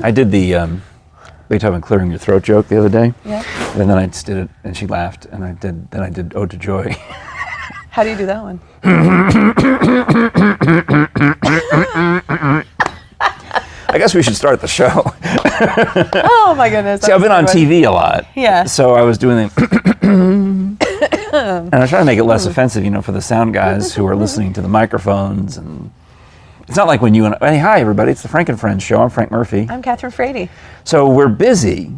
I did the Beethoven clearing your throat joke the other day. Yeah. And then I just did it, and she laughed, and I did Ode to Joy. How do you do that one? I guess we should start the show. Oh my goodness. See, I've been on TV a lot. Yeah. So I was doing the and I was trying to make it less offensive, for the sound guys who are listening to the microphones. And it's not like when you and hey, hi everybody, it's the Frank and Friends show. I'm Frank Murphy. I'm Kathryn Frady. So we're busy.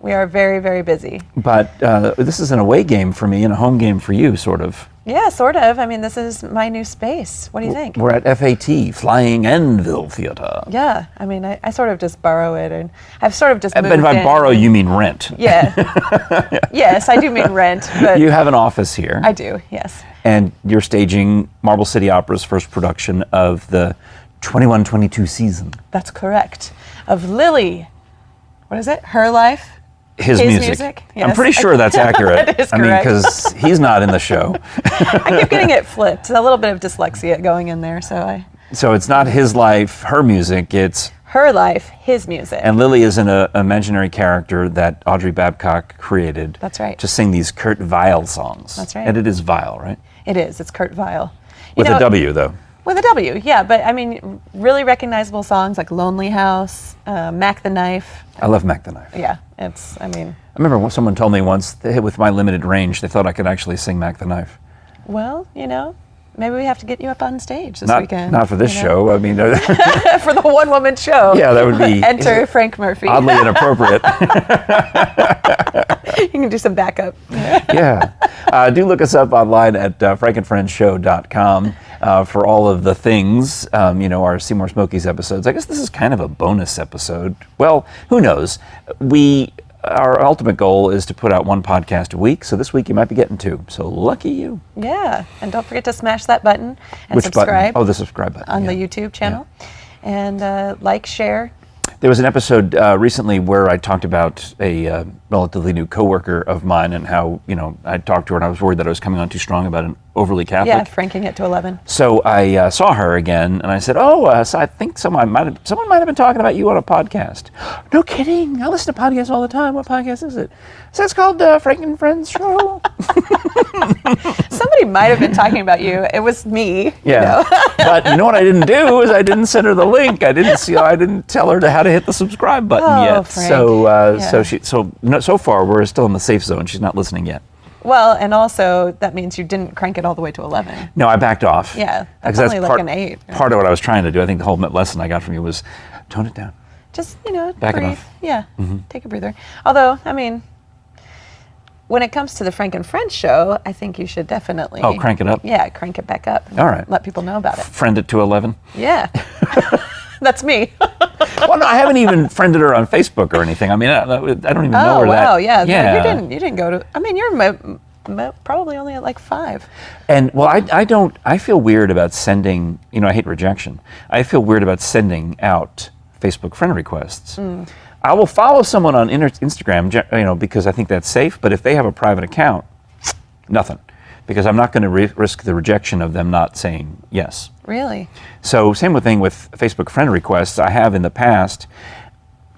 We are very, very busy. But this is an away game for me and a home game for you, sort of. Yeah, sort of. I mean, this is my new space. What do you think? We're at FAT, Flying Anvil Theater. Yeah, I mean, I sort of just borrow it, and I've sort of just moved But by in. borrow, you mean rent. Yeah. Yes, I do mean rent, but You have an office here. I do, yes. And you're staging Marble City Opera's first production of the 21-22 season. That's correct. Of Lily. What is it? Her Life? His music. Yes. I'm pretty sure that's accurate. That is I mean, correct. because he's not in the show. I keep getting it flipped. A little bit of dyslexia going in there, So it's not his life, her music, it's... Her Life, his music. And Lily is an imaginary character that Audrey Babcock created. That's right. To sing these Kurt Weill songs. That's right. And it is Weill, right? It is. It's Kurt Weill. With a W, though. With a W, yeah. But, I mean, really recognizable songs like Lonely House, Mac the Knife. I love Mac the Knife. Yeah, I remember someone told me once, with my limited range, they thought I could actually sing Mac the Knife. Well, maybe we have to get you up on stage this weekend. Not for this show. I mean, for the one-woman show. Yeah, that would be... Enter Frank Murphy. Oddly inappropriate. You can do some backup. Yeah. Do look us up online at frankandfriendshow.com for all of the things, our Seymour Smokies episodes. I guess this is kind of a bonus episode. Well, who knows? Our ultimate goal is to put out one podcast a week, so this week you might be getting two. So lucky you. Yeah, and don't forget to smash that button and Which subscribe. Button? Oh, the subscribe button. On the YouTube channel. Yeah. And like, share. There was an episode recently where I talked about a relatively new coworker of mine and how, I talked to her and I was worried that I was coming on too strong about an overly Catholic. Yeah, franking it to 11. So I saw her again and I said, so I think someone might have been talking about you on a podcast. No kidding. I listen to podcasts all the time. What podcast is it? So it's called Frank and Friends Show. Somebody might have been talking about you. It was me. Yeah. But you know what I didn't do is I didn't send her the link. I didn't tell her how to hit the subscribe button yet. Frank. So far we're still in the safe zone. She's not listening yet. Well, and also that means you didn't crank it all the way to 11. No, I backed off. Yeah, that's only like an 8. Part of what I was trying to do. I think the whole lesson I got from you was tone it down. Just, back breathe. it off. Yeah, take a breather. Although, I mean, when it comes to the Frank and Friends show, I think you should definitely... Oh, crank it up? Yeah, crank it back up. All right. Let people know about it. Friend it to 11? Yeah. That's me. Well, no, I haven't even friended her on Facebook or anything. I mean, I don't even know where that... Oh, wow, yeah. You didn't go to... I mean, you're probably only at like 5. And, well, I feel weird about sending... I hate rejection. I feel weird about sending out Facebook friend requests. I will follow someone on Instagram, because I think that's safe. But if they have a private account, nothing, because I'm not going to risk the rejection of them not saying yes. Really? So same thing with Facebook friend requests. I have in the past,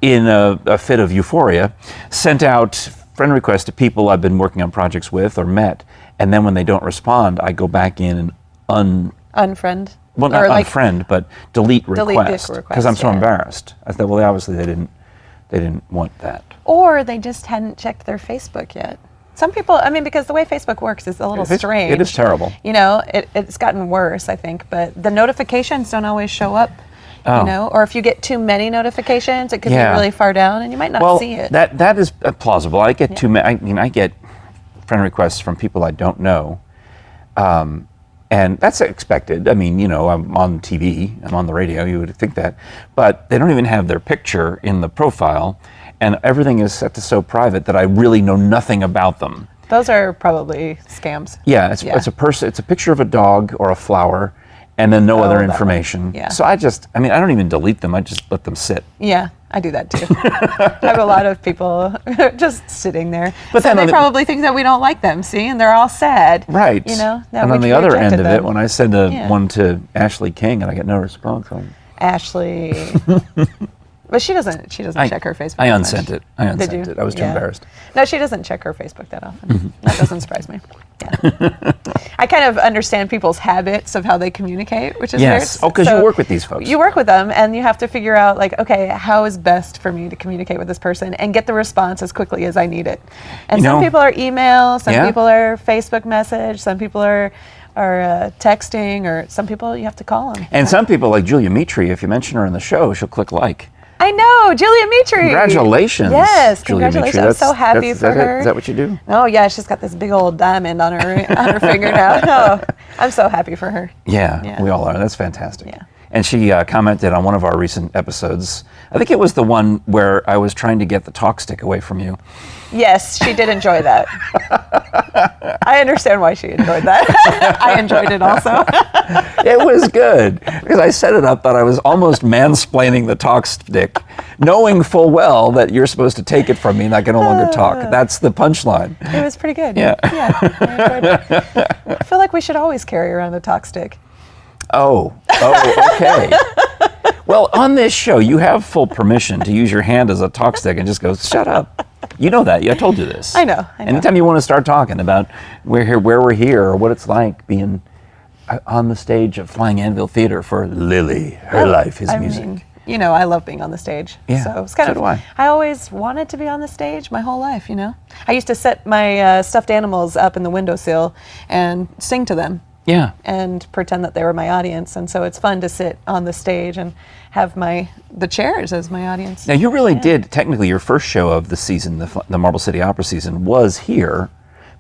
in a fit of euphoria, sent out friend requests to people I've been working on projects with or met, and then when they don't respond, I go back in and unfriend. Well, not unfriend, but delete request because I'm so embarrassed. I thought, well, obviously they didn't want that. Or they just hadn't checked their Facebook yet. Some people, I mean, because the way Facebook works is a little strange. It is terrible. It's gotten worse, I think, but the notifications don't always show up, or if you get too many notifications, it could be really far down and you might not see it. That is plausible. I get too many, I get friend requests from people I don't know, and that's expected. I mean, I'm on TV, I'm on the radio, you would think that, but they don't even have their picture in the profile. And everything is set to so private that I really know nothing about them. Those are probably scams. Yeah, it's a person. It's a picture of a dog or a flower, and then no other information. Yeah. So I don't even delete them. I just let them sit. Yeah, I do that too. I have a lot of people just sitting there. But so then they probably think that we don't like them, see, and they're all sad. Right. You know? And on the other end of it, when I send one to Ashley King and I get no response, Ashley. But she doesn't check her Facebook. I unsent it. Did you? I was too embarrassed. No, she doesn't check her Facebook that often. That doesn't surprise me. Yeah. I kind of understand people's habits of how they communicate, which is weird. Oh, because you work with these folks. You work with them, and you have to figure out, like, okay, how is best for me to communicate with this person and get the response as quickly as I need it. And some people are email, some people are Facebook message, some people are texting, or some people you have to call them. And some people, like Julia Mitri, if you mention her in the show, she'll click like. I know, Julia Mitri. Congratulations. Yes, Julia congratulations. Mitri. I'm so happy for her. Is that what you do? Oh yeah, she's got this big old diamond on her finger now. Oh, I'm so happy for her. Yeah, we all are. That's fantastic. Yeah. And she commented on one of our recent episodes. I think it was the one where I was trying to get the talk stick away from you. Yes, she did enjoy that. I understand why she enjoyed that. I enjoyed it also. It was good because I set it up that I was almost mansplaining the talk stick, knowing full well that you're supposed to take it from me and I can no longer talk. That's the punchline. It was pretty good. Yeah. Yeah, I enjoyed it. I feel like we should always carry around a talk stick. Oh, okay. Well, on this show, you have full permission to use your hand as a talk stick and just go, shut up. You know that. I told you this. I know. Anytime you want to start talking about where we're here or what it's like being on the stage of Flying Anvil Theater for Lily, her life is music. Mean, you know, I love being on the stage. Yeah, so it's kind so of. do I. I always wanted to be on the stage my whole life. You know, I used to set my stuffed animals up in the windowsill and sing to them. Yeah. And pretend that they were my audience, and so it's fun to sit on the stage and have the chairs as my audience. Now you really did. Technically, your first show of the season, the Marble City Opera season, was here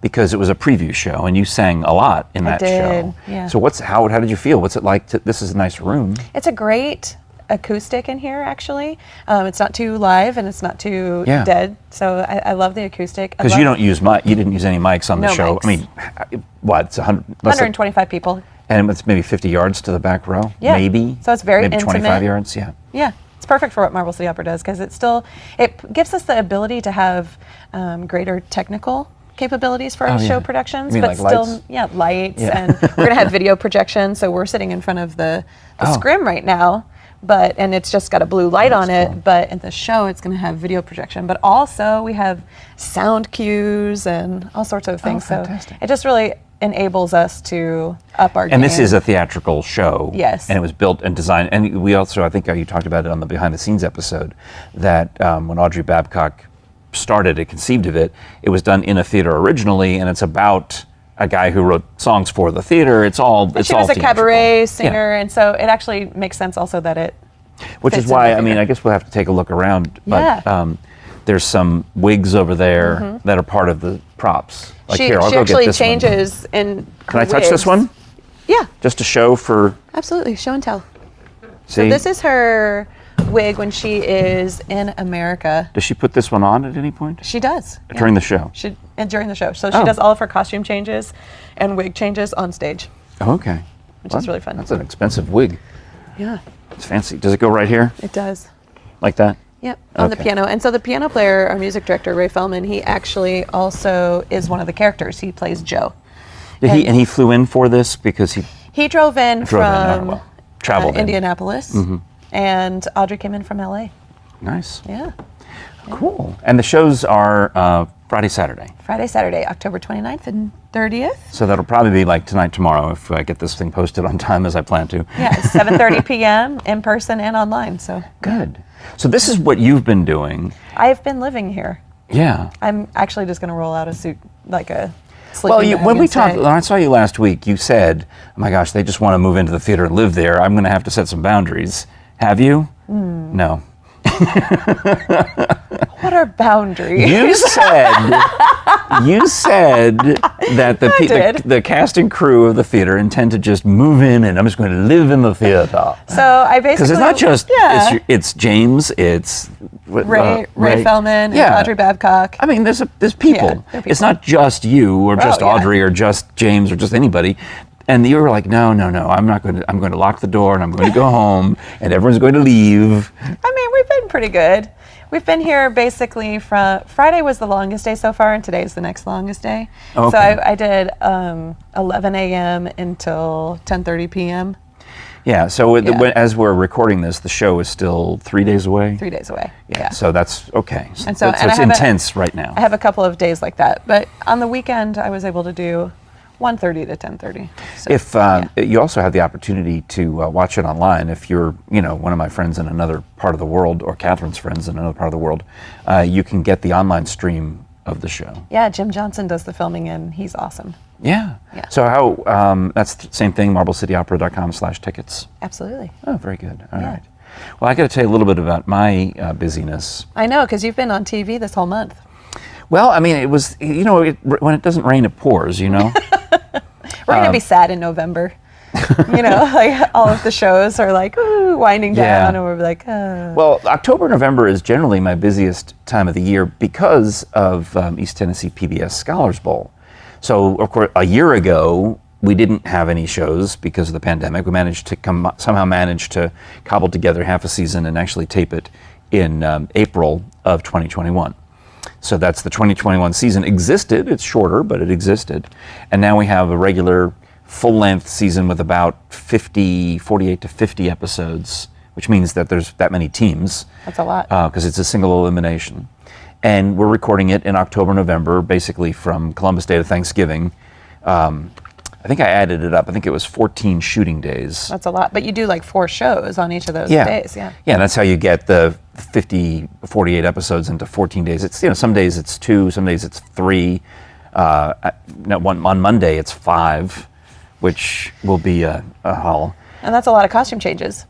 because it was a preview show, and you sang a lot in that show. Yeah. So how did you feel? What's it like? This is a nice room. It's a great acoustic in here, actually. It's not too live and it's not too dead, so I love the acoustic. Because you didn't use any mics on the show. Mics. I mean, what? It's 125 people. And it's maybe 50 yards to the back row, maybe. So it's very maybe intimate. 25 yards, yeah. Yeah, it's perfect for what Marble City Opera does because it gives us the ability to have greater technical capabilities for our show productions, you mean but like still, lights? Lights, and we're gonna have video projection. So we're sitting in front of the scrim right now. And it's just got a blue light on it, cool. But in the show it's going to have video projection. But also we have sound cues and all sorts of things. So it just really enables us to up our game. And this is a theatrical show. Yes. And it was built and designed. And we also, I think you talked about it on the behind the scenes episode, that when Audrey Babcock started it, conceived of it, it was done in a theater originally, and it's about a guy who wrote songs for the theater. She was a cabaret singer, and so it actually makes sense also that it. Which is why, I guess we'll have to take a look around. But there's some wigs over there that are part of the props. Like she I'll go actually get this changes one. in. Can I touch this one? Yeah. Just to show for. Absolutely, show and tell. See? So this is her wig when she is in America. Does she put this one on at any point? She does. During the show? During the show. So she does all of her costume changes and wig changes on stage. Oh, okay. Which is really fun. That's an expensive wig. Yeah. It's fancy. Does it go right here? It does. Like that? Yep, on the piano. And so the piano player, our music director, Ray Feldman, he actually also is one of the characters. He plays Joe. And he flew in for this because he drove in from traveled Indianapolis, and Audrey came in from LA. Nice. Yeah. Cool. And the shows are Friday, Saturday. Friday, Saturday, October 29th and 30th. So that'll probably be like tonight, tomorrow, if I get this thing posted on time as I plan to. Yeah, 7:30 p.m. in person and online. So good. So this is what you've been doing. I've been living here. Yeah. I'm actually just going to roll out a suit, like a sleeping bag. When I saw you last week, you said, "Oh my gosh, they just want to move into the theater and live there. I'm going to have to set some boundaries." Have you? No. What are boundaries? You said that the cast and crew of the theater intend to just move in, and I'm just going to live in the theater. So I basically, because it's not just it's James, it's Ray Feldman, and Audrey Babcock. I mean, there's people. It's not just you or just Audrey or just James or just anybody. And you were like, no, I'm going to lock the door and I'm going to go home and everyone's going to leave. I mean, we've been pretty good. We've been here basically from Friday was the longest day so far, and today is the next longest day. Okay. So I did 11 a.m. until 10:30 p.m. Yeah, so as we're recording this, the show is still 3 days away? 3 days away. Yeah, so that's okay. And so it's intense right now. I have a couple of days like that, but on the weekend I was able to do 1:30 to 10:30. So, If you also have the opportunity to watch it online, if you're one of my friends in another part of the world, or Kathryn's friends in another part of the world, you can get the online stream of the show. Yeah, Jim Johnson does the filming and he's awesome. Yeah. Yeah. So how? That's the same thing. MarbleCityOpera.com/tickets. Absolutely. Oh, very good. All Yeah. right. Well, I got to tell you a little bit about my busyness. I know, because you've been on TV this whole month. Well, I mean, it was when it doesn't rain, it pours. We're going to be sad in November. Like all of the shows are like, ooh, winding down, Yeah. and we're like, oh. Well, October, November is generally my busiest time of the year because of East Tennessee PBS Scholars Bowl. So, of course, a year ago, we didn't have any shows because of the pandemic. We somehow managed to cobble together half a season and actually tape it in April of 2021. So that's the 2021 season existed. It's shorter, but it existed. And now we have a regular full-length season with about 48 to 50 episodes, which means that there's that many teams. That's a lot. Because it's a single elimination. And we're recording it in October, November, basically from Columbus Day to Thanksgiving. I think I added it up. I think it was 14 shooting days. That's a lot. But you do like 4 shows on each of those days. Yeah. Yeah, that's how you get the 48 episodes into 14 days. It's some days it's 2, some days it's 3. On Monday it's 5, which will be a haul. And that's a lot of costume changes.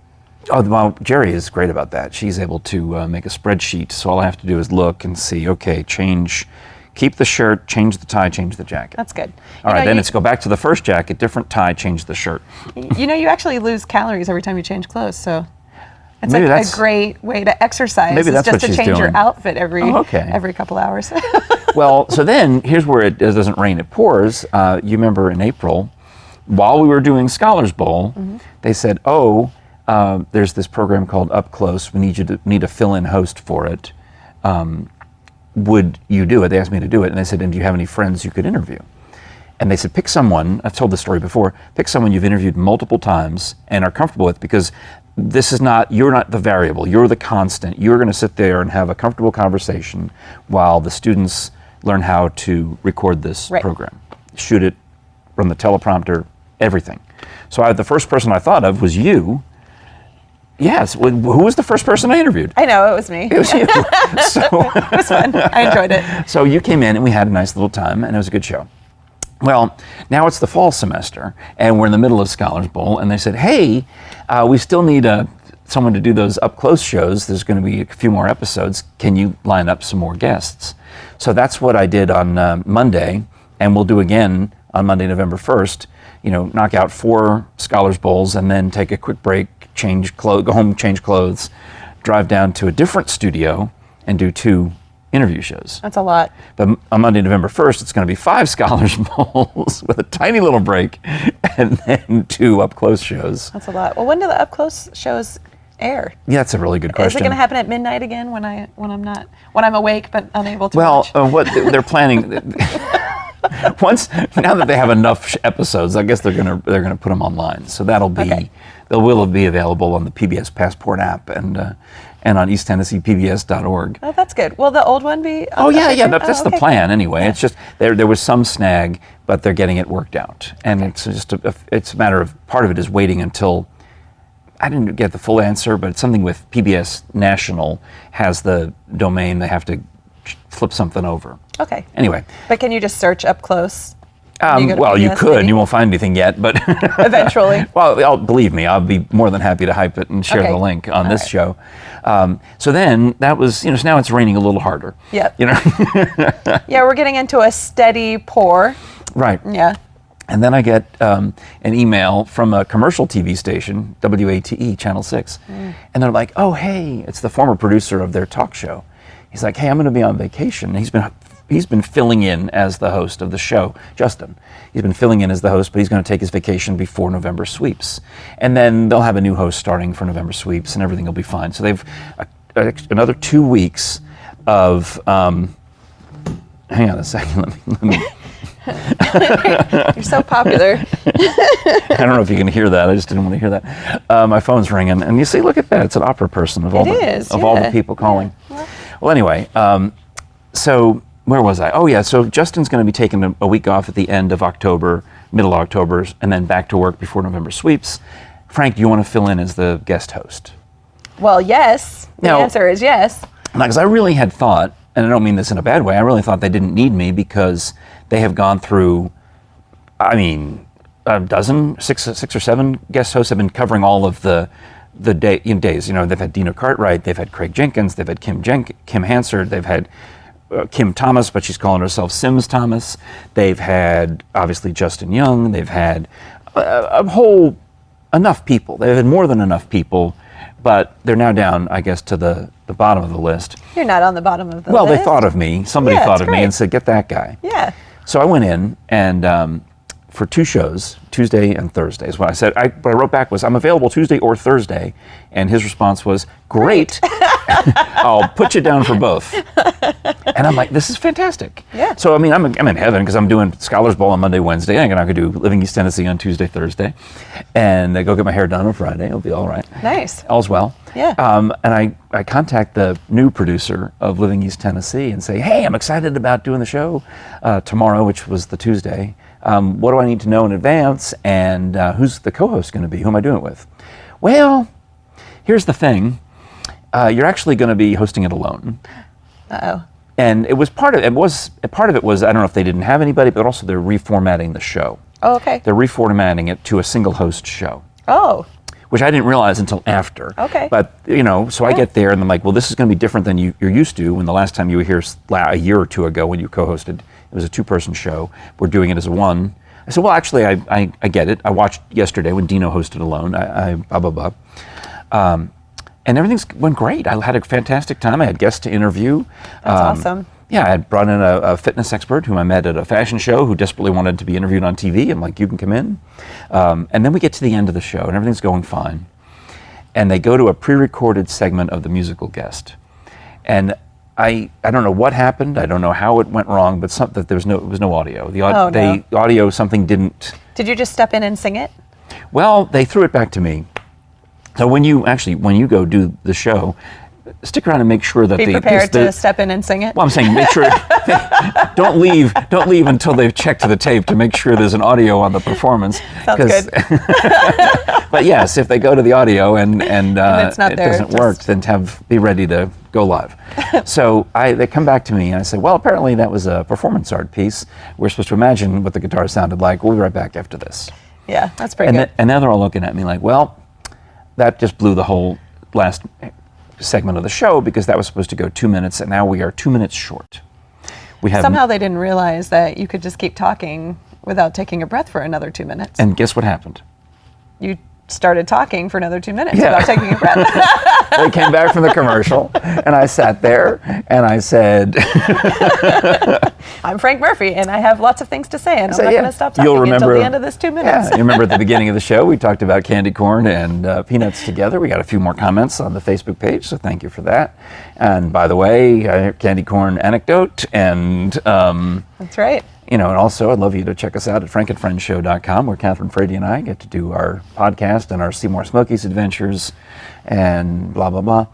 Oh, well, Jerry is great about that. She's able to make a spreadsheet, so all I have to do is look and see, okay, keep the shirt, change the tie, change the jacket. That's good. All right, then it's go back to the first jacket, different tie, change the shirt. You actually lose calories every time you change clothes, so it's Maybe a great way to exercise. Maybe that's just what to she's change your doing. outfit every couple hours. Well, so then here's where it doesn't rain, it pours. You remember in April, while we were doing Scholars Bowl, they said, there's this program called Up Close. We need a fill-in host for it. Would you do it? They asked me to do it, and they said, and do you have any friends you could interview? And they said, pick someone, I've told this story before, pick someone you've interviewed multiple times and are comfortable with, because you're not the variable, you're the constant. You're going to sit there and have a comfortable conversation while the students learn how to record this program. Shoot it, run the teleprompter, everything. So the first person I thought of was you. Yes. Who was the first person I interviewed? I know, it was me. It was you. It was fun. I enjoyed it. So you came in and we had a nice little time and it was a good show. Well, now it's the fall semester and we're in the middle of Scholars Bowl, and they said, hey, we still need someone to do those up close shows. There's going to be a few more episodes. Can you line up some more guests? So that's what I did on Monday, and we'll do again on Monday, November 1st. Knock out 4 Scholars Bowls and then take a quick break, go home, change clothes, drive down to a different studio and do 2 interview shows. That's a lot. But on Monday, November 1st, it's going to be 5 Scholars Bowls with a tiny little break and then 2 up close shows. That's a lot. Well, when do the up close shows air? Yeah, that's a really good question. Is it going to happen at midnight again when I'm awake but unable to watch? Well, what they're planning. Now that they have enough episodes, I guess they're gonna put them online. So they will be available on the PBS Passport app and on easttennesseepbs.org. Oh, that's good. Will the old one be? That's the plan anyway. Yeah. It's just there was some snag, but they're getting it worked out, and it's just it's a matter of, part of it is waiting until. I didn't get the full answer, but it's something with PBS National has the domain. They have to flip something over. Okay. Anyway. But can you just search Up Close? You could, and you won't find anything yet, but eventually. Well, believe me, I'll be more than happy to hype it and share the link on this show. So then that was, so now it's raining a little harder. Yep. Yeah, we're getting into a steady pour. Right. Yeah. And then I get an email from a commercial TV station, WATE, Channel 6. And they're like, oh, hey, it's the former producer of their talk show. He's like, hey, I'm going to be on vacation. And he's been he's been filling in as the host of the show, Justin. He's been filling in as the host, but he's going to take his vacation before November sweeps. And then they'll have a new host starting for November sweeps, and everything will be fine. So they've another 2 weeks of, hang on a second, let me. You're so popular. I don't know if you can hear that. I just didn't want to hear that. My phone's ringing, and you see, look at that. It's an opera person of all the people calling. Yeah. Well, anyway, so where was I? Oh yeah, so Justin's going to be taking a week off at the end of October, middle of October, and then back to work before November sweeps. Frank, do you want to fill in as the guest host? Well, yes. The answer is yes. Because I really had thought, and I don't mean this in a bad way, I really thought they didn't need me because they have gone through, I mean, a dozen, six or seven guest hosts have been covering all of the days. You know, they've had Dina Cartwright, they've had Craig Jenkins, they've had Kim Hansard, they've had Kim Thomas, but she's calling herself Sims Thomas. They've had, obviously, Justin Young. They've had enough people. They've had more than enough people, but they're now down, I guess, to the bottom of the list. You're not on the bottom of the list. Well, they thought of me. Somebody thought of me and said, get that guy. Yeah. So I went in and for 2 shows, Tuesday and Thursday is what I said. What I wrote back was, I'm available Tuesday or Thursday. And his response was, great. I'll put you down for both. And I'm like, this is fantastic. Yeah. So, I mean, I'm in heaven because I'm doing Scholars Bowl on Monday, Wednesday. I'm going to do Living East Tennessee on Tuesday, Thursday. And I go get my hair done on Friday. It'll be all right. Nice. All's well. Yeah. And I contact the new producer of Living East Tennessee and say, hey, I'm excited about doing the show tomorrow, which was the Tuesday. What do I need to know in advance? And who's the co-host going to be? Who am I doing it with? Well, here's the thing. You're actually going to be hosting it alone. Uh-oh. And it was part of it was I don't know if they didn't have anybody, but also they're reformatting the show. Oh, okay. They're reformatting it to a single host show. Oh. Which I didn't realize until after. Okay. But, you know, so I get there and I'm like, well, this is going to be different than you're used to. When the last time you were here a year or two ago when you co-hosted, it was a 2-person show. We're doing it as a 1. I said, well, actually, I get it. I watched yesterday when Dino hosted alone. I blah, blah, blah. And everything's went great. I had a fantastic time. I had guests to interview. That's awesome. Yeah, I had brought in a fitness expert whom I met at a fashion show who desperately wanted to be interviewed on TV. I'm like, you can come in. And then we get to the end of the show and everything's going fine. And they go to a pre-recorded segment of the musical guest. And I don't know what happened. I don't know how it went wrong, but there was no audio. The audio, something didn't. Did you just step in and sing it? Well, they threw it back to me. So when you go do the show, stick around and make sure that be prepared to step in and sing it. Well, I'm saying make sure don't leave until they've checked the tape to make sure there's an audio on the performance. Sounds good. But yes, if they go to the audio and it's not it there, doesn't work, then be ready to go live. So they come back to me and I say, well, apparently that was a performance art piece. We're supposed to imagine what the guitar sounded like. We'll be right back after this. Yeah, that's pretty good. And now they're all looking at me like, well, that just blew the whole last segment of the show because that was supposed to go 2 minutes and now we are 2 minutes short. Somehow they didn't realize that you could just keep talking without taking a breath for another 2 minutes. And guess what happened? You started talking for another 2 minutes without taking a breath. They came back from the commercial and I sat there and I said, I'm Frank Murphy and I have lots of things to say and I'm not going to stop talking until the end of this 2 minutes. Yeah, you remember at the beginning of the show we talked about candy corn and peanuts together. We got a few more comments on the Facebook page, so thank you for that. And by the way, candy corn anecdote and that's right. You know, and also I'd love you to check us out at frankandfriendshow.com where Kathryn Frady and I get to do our podcast and our Seymour Smokies adventures and blah, blah, blah.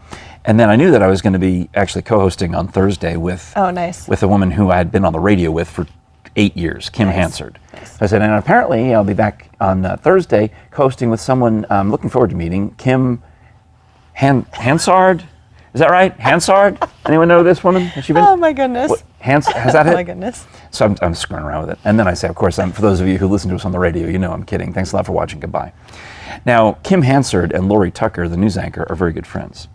And then I knew that I was going to be actually co-hosting on Thursday with a woman who I had been on the radio with for 8 years, Kim Hansard. Nice. I said, and apparently I'll be back on Thursday co-hosting with someone I'm looking forward to meeting, Kim Hansard. Is that right? Hansard? Anyone know this woman? Has she been? Oh my goodness. Has that hit? Oh my goodness. So I'm screwing around with it. And then I say, of course, for those of you who listen to us on the radio, you know I'm kidding. Thanks a lot for watching. Goodbye. Now, Kim Hansard and Lori Tucker, the news anchor, are very good friends.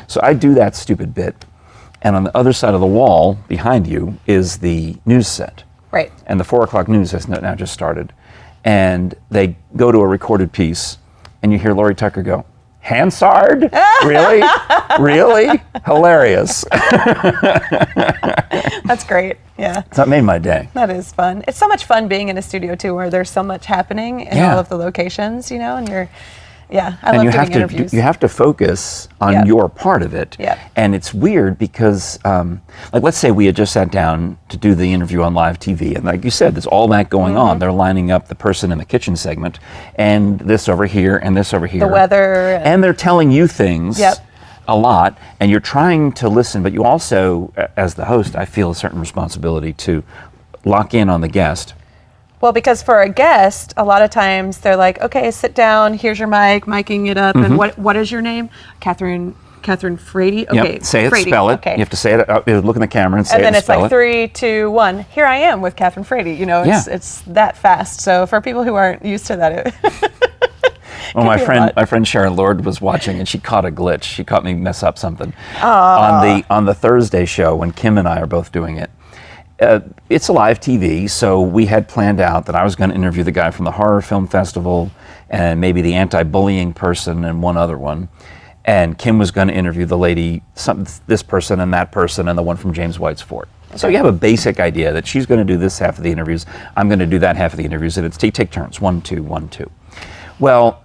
So I do that stupid bit. And on the other side of the wall, behind you, is the news set. Right. And the 4 o'clock news has now just started. And they go to a recorded piece, and you hear Lori Tucker go, Hansard? Really? Really? Hilarious. That's great. Yeah. So that made my day. That is fun. It's so much fun being in a studio too, where there's so much happening in all of the locations, you know, and you're, I love doing interviews. You have to focus on your part of it. Yeah. And it's weird because, like, let's say we had just sat down to do the interview on live TV, and like you said, there's all that going on. They're lining up the person in the kitchen segment, and this over here, and this over here. The weather. And they're telling you things a lot, and you're trying to listen, but you also, as the host, I feel a certain responsibility to lock in on the guest. Well, because for a guest, a lot of times they're like, okay, sit down, here's your mic, miking it up, and what is your name? Kathryn Frady? Okay, yep. Say it, Frady. spell it. Okay. You have to say it, look in the camera and say it and and then it's spell like 3, 2, 1, here I am with Kathryn Frady. You know, it's that fast. So for people who aren't used to that, well, my friend Sharon Lord was watching, and she caught a glitch. She caught me mess up something on the Thursday show when Kim and I are both doing it. It's a live TV, so we had planned out that I was going to interview the guy from the Horror Film Festival and maybe the anti-bullying person and one other one. And Kim was going to interview the lady, this person and that person, and the one from James White's Fort. So you have a basic idea that she's going to do this half of the interviews, I'm going to do that half of the interviews, and it's take turns, 1, 2, 1, 2. Well,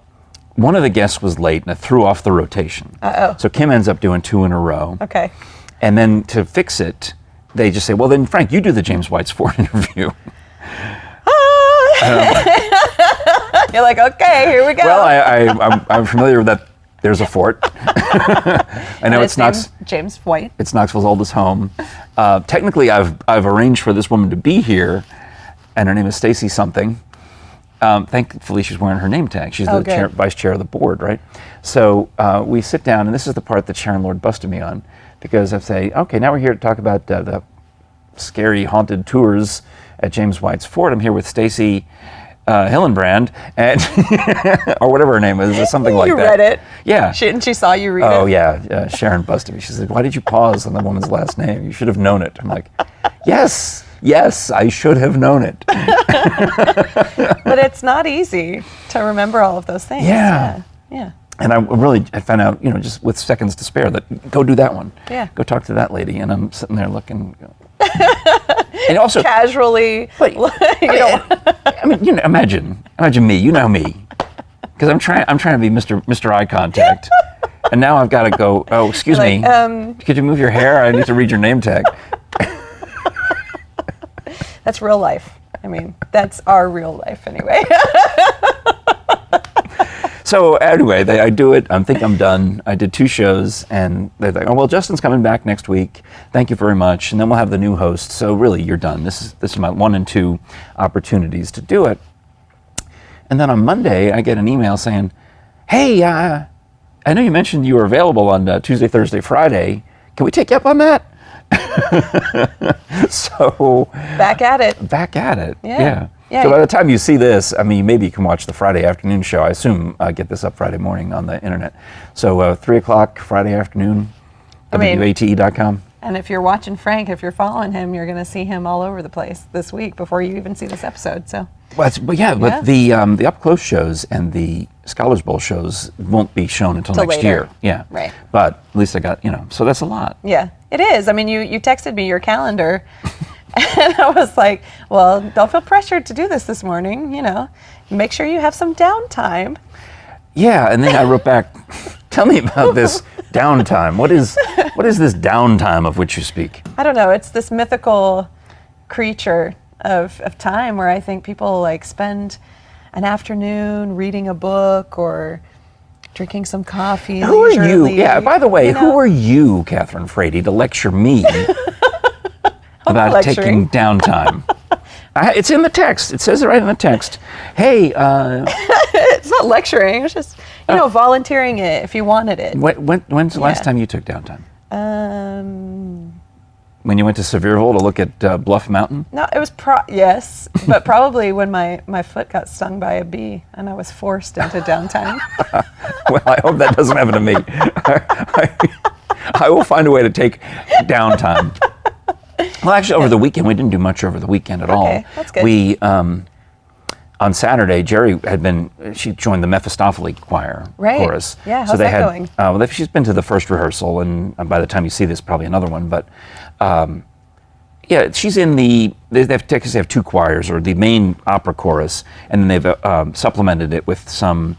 one of the guests was late, and it threw off the rotation. So Kim ends up doing 2 in a row. Okay. And then to fix it, they just say, well, then, Frank, you do the James White's Fort interview. You're like, okay, here we go. Well, I'm familiar with that. There's a fort. I know it's James White. It's Knoxville's oldest home. Technically, I've arranged for this woman to be here, and her name is Stacy something. Thankfully, she's wearing her name tag. She's the vice chair of the board, right? So we sit down, and this is the part that Sharon Lord busted me on, because I say, okay, now we're here to talk about the scary haunted tours at James White's Fort. I'm here with Stacy Hillenbrand, and or whatever her name is, or something like that. You read it. Yeah. And she saw you read it. Oh, yeah. Sharon busted me. She said, why did you pause on the woman's last name? You should have known it. I'm like, yes, I should have known it. But it's not easy to remember all of those things. Yeah. And I found out, just with seconds to spare, that go do that one. Yeah. Go talk to that lady. And I'm sitting there looking. And also casually. But, imagine me. You know me, because I'm trying to be Mr. Eye Contact, and now I've got to go. Oh, excuse me. Could you move your hair? I need to read your name tag. That's real life. I mean, that's our real life anyway. So anyway, I do it. I think I'm done. I did 2 shows, and they're like, "Oh well, Justin's coming back next week. Thank you very much." And then we'll have the new host. So really, you're done. This is my 1 and 2 opportunities to do it. And then on Monday, I get an email saying, "Hey, I know you mentioned you were available on Tuesday, Thursday, Friday. Can we take you up on that?" So back at it. Yeah. So by the time you see this, maybe you can watch the Friday afternoon show. I assume I get this up Friday morning on the internet. So 3 o'clock Friday afternoon, WATE.com. And if you're watching Frank, if you're following him, you're going to see him all over the place this week before you even see this episode. So. But the up close shows and the Scholars Bowl shows won't be shown until next later. year. Yeah. Right. But at least I got, so that's a lot. Yeah, it is. You texted me your calendar. And I was like, well, don't feel pressured to do this morning, Make sure you have some downtime. Yeah, and then I wrote back, tell me about this downtime. What is this downtime of which you speak? I don't know. It's this mythical creature of time where I think people spend an afternoon reading a book or drinking some coffee. Who are you? Yeah, by the way, who are you, Kathryn Frady, to lecture me about taking downtime? It's in the text. It says it right in the text. Hey. It's not lecturing. It's just, volunteering it if you wanted it. When's the last time you took downtime? When you went to Sevierville to look at Bluff Mountain? No, it was yes, but probably when my foot got stung by a bee and I was forced into downtime. Well, I hope that doesn't happen to me. I will find a way to take downtime. Well, actually, over the weekend, we didn't do much over the weekend at all. Okay, that's good. We, on Saturday, Jerry she joined the Mephistopheles choir chorus. Yeah, how's that going? She's been to the first rehearsal, and by the time you see this, probably another one. But Yeah, she's in they have two choirs, or the main opera chorus, and then they've supplemented it with some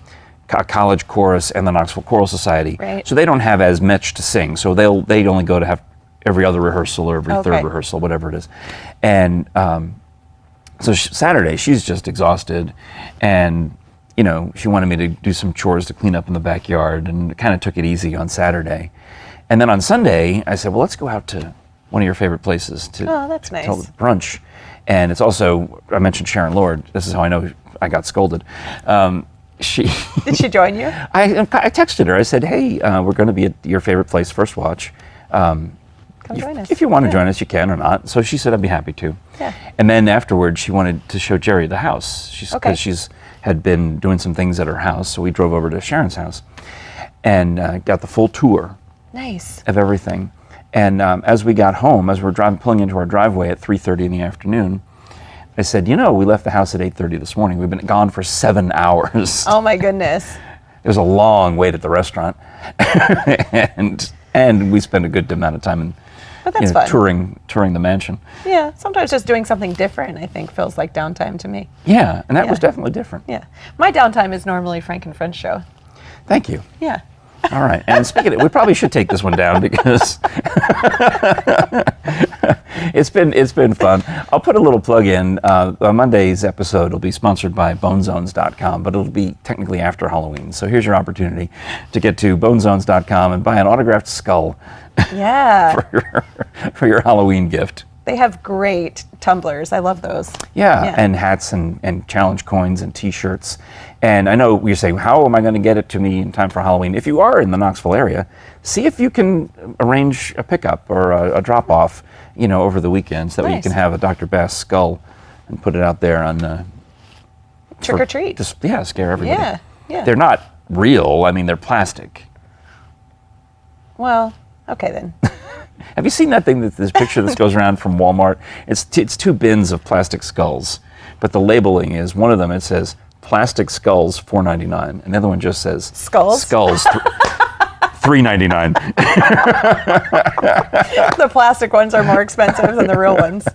college chorus and the Knoxville Choral Society. Right. So they don't have as much to sing. So they only go to have every other rehearsal or every third rehearsal, whatever it is. And so Saturday, she's just exhausted, and she wanted me to do some chores to clean up in the backyard, and kind of took it easy on Saturday. And then on Sunday, I said, well, let's go out to one of your favorite places to that's nice. brunch. And it's also, I mentioned Sharon Lord. This is how I know I got scolded. Did she join you? I texted her. I said, hey, we're going to be at your favorite place, First Watch. Come join us. If you want to join us, you can or not. So she said, I'd be happy to. Yeah. And then afterwards, she wanted to show Jerry the house. Because she's had been doing some things at her house. So we drove over to Sharon's house and got the full tour. Nice. Of everything. And as we got home, as we're pulling into our driveway at 3:30 in the afternoon, I said, we left the house at 8:30 this morning. We've been gone for 7 hours. Oh my goodness. It was a long wait at the restaurant. and we spent a good amount of time fun. touring the mansion. Yeah, sometimes just doing something different, I think, feels like downtime to me. Yeah, and that was definitely different. Yeah. My downtime is normally Frank and Friends show. Thank you. Yeah. All right, and speaking of, we probably should take this one down because it's been fun. I'll put a little plug in. On Monday's episode will be sponsored by bonezones.com, but it'll be technically after Halloween. So here's your opportunity to get to bonezones.com and buy an autographed skull. Yeah. for your Halloween gift. They have great tumblers. I love those. Yeah, and hats and challenge coins and T-shirts. And I know you're saying, how am I going to get it to me in time for Halloween? If you are in the Knoxville area, see if you can arrange a pickup or a drop-off, over the weekend, so that way you can have a Dr. Bass skull and put it out there on... Trick or treat. Just, scare everybody. Yeah. They're not real. I mean, they're plastic. Well, okay then. Have you seen that thing, this picture that goes around from Walmart? It's two bins of plastic skulls, but the labeling is, one of them, it says, plastic skulls, $4.99, and the other one just says... Skulls? Skulls, $3.99. The plastic ones are more expensive than the real ones.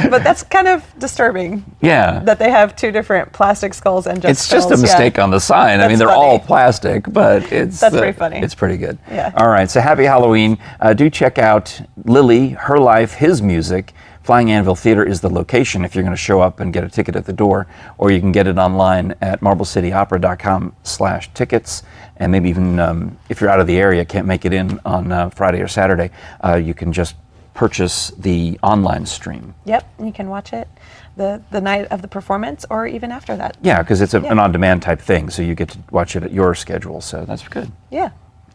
But that's kind of disturbing. Yeah. That they have two different plastic skulls and just It's skulls. just a mistake on the sign. I mean, they're all plastic, but it's... That's pretty funny. It's pretty good. Yeah. All right, so happy Halloween. Do check out Lily, Her Life, His Music. Flying Anvil Theater is the location if you're going to show up and get a ticket at the door, or you can get it online at marblecitybopera.com/tickets. And maybe even if you're out of the area, can't make it in on Friday or Saturday, you can just purchase the online stream. Yep, and you can watch it the night of the performance or even after that. Yeah, because it's an on-demand type thing, so you get to watch it at your schedule, so that's good. Yeah.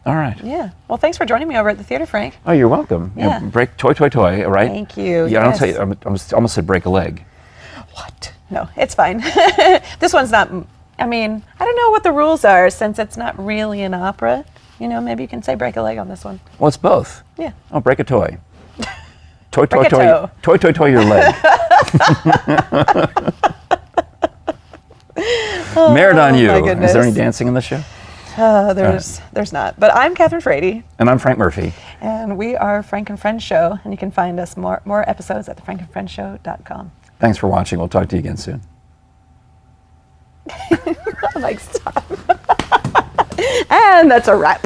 All right. Yeah. Well, thanks for joining me over at the theater, Frank. Oh, you're welcome. Yeah. Break toy, all right? Thank you. Yeah, yes. I don't tell you, I almost said break a leg. What? No, it's fine. This one's not, I mean, I don't know what the rules are since it's not really an opera. Maybe you can say break a leg on this one. Well, it's both. Yeah. Oh, break a toy. Toy, Break toy, a toy. Toy, your leg. Merit on you. My goodness. Is there any dancing in the show? There's not. But I'm Kathryn Frady. And I'm Frank Murphy. And we are Frank and Friends Show. And you can find us more episodes at thefrankandfriendshow.com. Thanks for watching. We'll talk to you again soon. Like, stop. And that's a wrap.